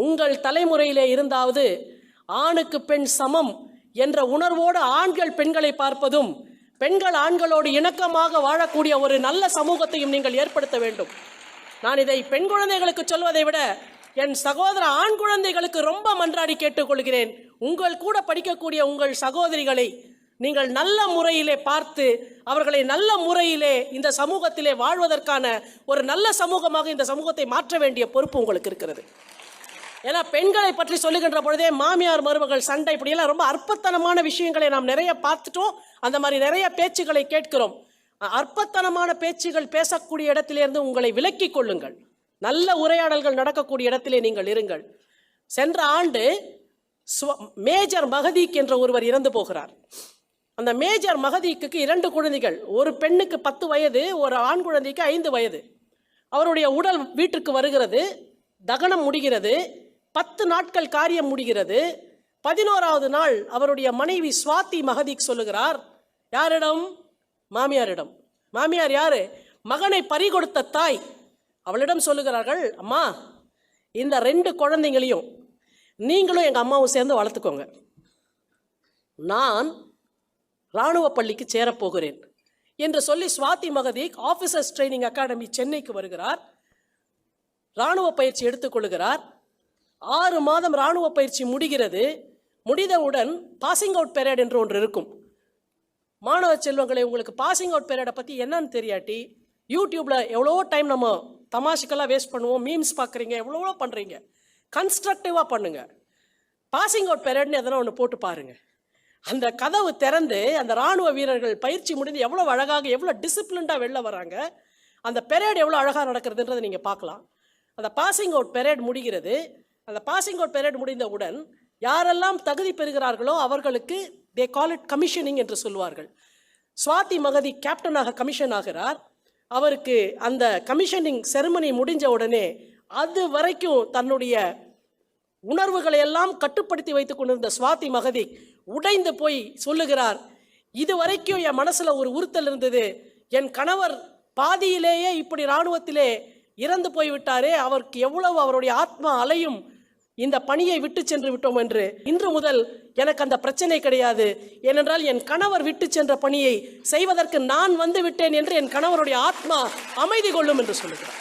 உங்கள் தலைமுறையிலே இருந்தாவது ஆணுக்கு பெண் சமம் என்ற உணர்வோடு ஆண்கள் பெண்களை பார்ப்பதும், பெண்கள் ஆண்களோடு இணக்கமாக வாழக்கூடிய ஒரு நல்ல சமூகத்தையும் நீங்கள் ஏற்படுத்த வேண்டும். நான் இதை பெண் குழந்தைகளுக்கு சொல்வதை விட என் சகோதர ஆண் குழந்தைகளுக்கு ரொம்ப மன்றாடி கேட்டுக்கொள்கிறேன். உங்கள் கூட படிக்கக்கூடிய உங்கள் சகோதரிகளை நீங்கள் நல்ல முறையிலே பார்த்து அவர்களை நல்ல முறையிலே இந்த சமூகத்திலே வாழ்வதற்கான ஒரு நல்ல சமூகமாக இந்த சமூகத்தை மாற்ற வேண்டிய பொறுப்பு உங்களுக்கு இருக்கிறது. ஏன்னா பெண்களை பற்றி சொல்லுகின்ற பொழுதே மாமியார் மருமகள் சண்டை இப்படியெல்லாம் ரொம்ப அற்பத்தனமான விஷயங்களை நாம் நிறைய பார்த்துட்டோம். அந்த மாதிரி நிறைய பேச்சுக்களை கேட்கிறோம். அற்பத்தனமான பேச்சுகள் பேசக்கூடிய இடத்திலிருந்து உங்களை விலக்கிக் கொள்ளுங்கள். நல்ல உரையாடல்கள் நடக்கக்கூடிய இடத்திலே நீங்கள் இருங்கள். சென்ற ஆண்டு மேஜர் மகதீக் என்ற ஒருவர் இறந்து போகிறார். அந்த மேஜர் மகதீக்கு 2 குழந்தைகள், ஒரு பெண்ணுக்கு 10 வயது, ஒரு ஆண் குழந்தைக்கு 5 வயது. அவருடைய உடல் வீட்டுக்கு வருகிறது, தகனம் முடிகிறது, 10 நாட்கள் காரியம் முடிகிறது. 11வது நாள் அவருடைய மனைவி ஸ்வாதி மகதீக் சொல்லுகிறார். யாரிடம்? மாமியாரிடம். மாமியார் யாரு? மகனை பறிகொடுத்த தாய். அவளிடம் சொல்லுகிறார்கள், அம்மா இந்த 2 குழந்தைங்களையும் நீங்களும் எங்கள் அம்மாவும் சேர்ந்து வளர்த்துக்கோங்க. நான் இராணுவ பள்ளிக்கு சேரப்போகிறேன் என்று சொல்லி ஸ்வாதி மகதீக் ஆஃபீஸர்ஸ் ட்ரைனிங் அகாடமி சென்னைக்கு வருகிறார். இராணுவ பயிற்சி எடுத்துக்கொள்கிறார். 6 மாதம் இராணுவ பயிற்சி முடிகிறது. முடிந்தவுடன் பாசிங் அவுட் பெரேட் என்று ஒன்று இருக்கும். மாணவ செல்வங்களை, உங்களுக்கு பாசிங் அவுட் பெரேடை பற்றி என்னன்னு தெரியாட்டி யூடியூப்பில் எவ்வளோ டைம் நம்ம தமாஷுக்கெல்லாம் வேஸ்ட் பண்ணுவோம். மீம்ஸ் பார்க்குறீங்க, எவ்வளோ பண்ணுறீங்க. கன்ஸ்ட்ரக்டிவாக பண்ணுங்கள். பாசிங் அவுட் பெரேட்னு எதனா ஒன்று போட்டு பாருங்கள். அந்த கதவு திறந்து அந்த இராணுவ வீரர்கள் பயிற்சி முடிந்து எவ்வளோ அழகாக, எவ்வளோ டிசிப்ளின்டாக வெளில வராங்க. அந்த பெரேட் எவ்வளோ அழகாக நடக்கிறதுன்றதை நீங்கள் பார்க்கலாம். அந்த பாசிங் அவுட் பெரேட் முடிகிறது. அந்த பாசிங் அவுட் பெரேட் முடிந்தவுடன் யாரெல்லாம் தகுதி பெறுகிறார்களோ அவர்களுக்கு தே கால் இட் கமிஷனிங் என்று சொல்வார்கள். ஸ்வாதி மகதீக் கேப்டனாக கமிஷன் ஆகிறார். அவருக்கு அந்த கமிஷனிங் செரிமனி முடிஞ்ச உடனே அது வரைக்கும் தன்னுடைய உணர்வுகளை எல்லாம் கட்டுப்படுத்தி வைத்துக் கொண்டிருந்த ஸ்வாதி மகதீக் உடைந்து போய் சொல்லுகிறார், இது வரைக்கும் என் மனசுல ஒரு உறுத்தல் இருந்தது. என் கணவர் பாதியிலேயே இப்படி இராணுவத்திலே இறந்து போய்விட்டாரே, அவருக்கு எவ்வளவு அவருடைய ஆத்மா அலையும். இந்த பணியை விட்டு சென்று விட்டோம் என்று இன்று முதல் எனக்கு அந்த பிரச்சனை கிடையாது. ஏனென்றால் என் கணவர் விட்டு சென்ற பணியை செய்வதற்கு நான் வந்து விட்டேன் என்று என் கணவருடைய ஆத்மா அமைதி கொள்ளும் என்று சொல்லுகிறார்.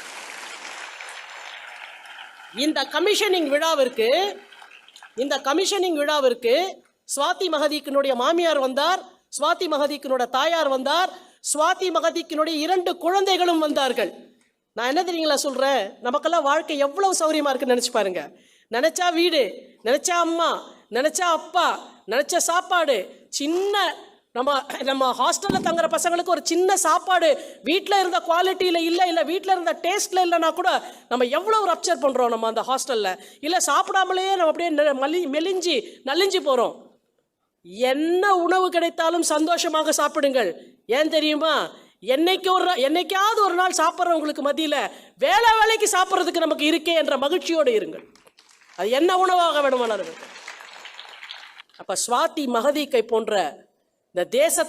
இந்த கமிஷனிங் விழாவிற்கு ஸ்வாதி மகதீக்கினுடைய மாமியார் வந்தார், ஸ்வாதி மகதீக்கினுடைய தாயார் வந்தார், ஸ்வாதி மகதீக்கினுடைய 2 குழந்தைகளும் வந்தார்கள். நான் என்ன தெரியுங்களா சொல்றேன், நமக்கெல்லாம் வாழ்க்கை எவ்வளவு சௌரியமா இருக்குன்னு நினைச்சு பாருங்க. நினைச்சா வீடு, நினைச்சா அம்மா, நினைச்சா அப்பா, நினைச்ச சாப்பாடு, சின்ன நம்ம ஹாஸ்டல்ல தங்குற பசங்களுக்கு ஒரு சின்ன சாப்பாடு வீட்டில் இருந்த குவாலிட்டியில் இல்லை வீட்டில் இருந்த டேஸ்ட்ல இல்லைன்னா கூட நம்ம எவ்வளவு ரப்சர் பண்றோம். நம்ம அந்த ஹாஸ்டல்ல இல்லை சாப்பிடாமலேயே நம்ம அப்படியே மெலிஞ்சி நலிஞ்சு போறோம். என்ன உணவு கிடைத்தாலும் சந்தோஷமாக சாப்பிடுங்கள். ஏன் தெரியுமா? என்னைக்காவது ஒரு நாள் சாப்பிட்றவங்களுக்கு மத்தியில் வேலைக்கு சாப்பிட்றதுக்கு நமக்கு இருக்கே என்ற மகிழ்ச்சியோடு இருங்கள். அது என்ன உணவாக வேணுமானாலும். அப்ப ஸ்வாதி மகதீக்கை போன்ற இந்த தேச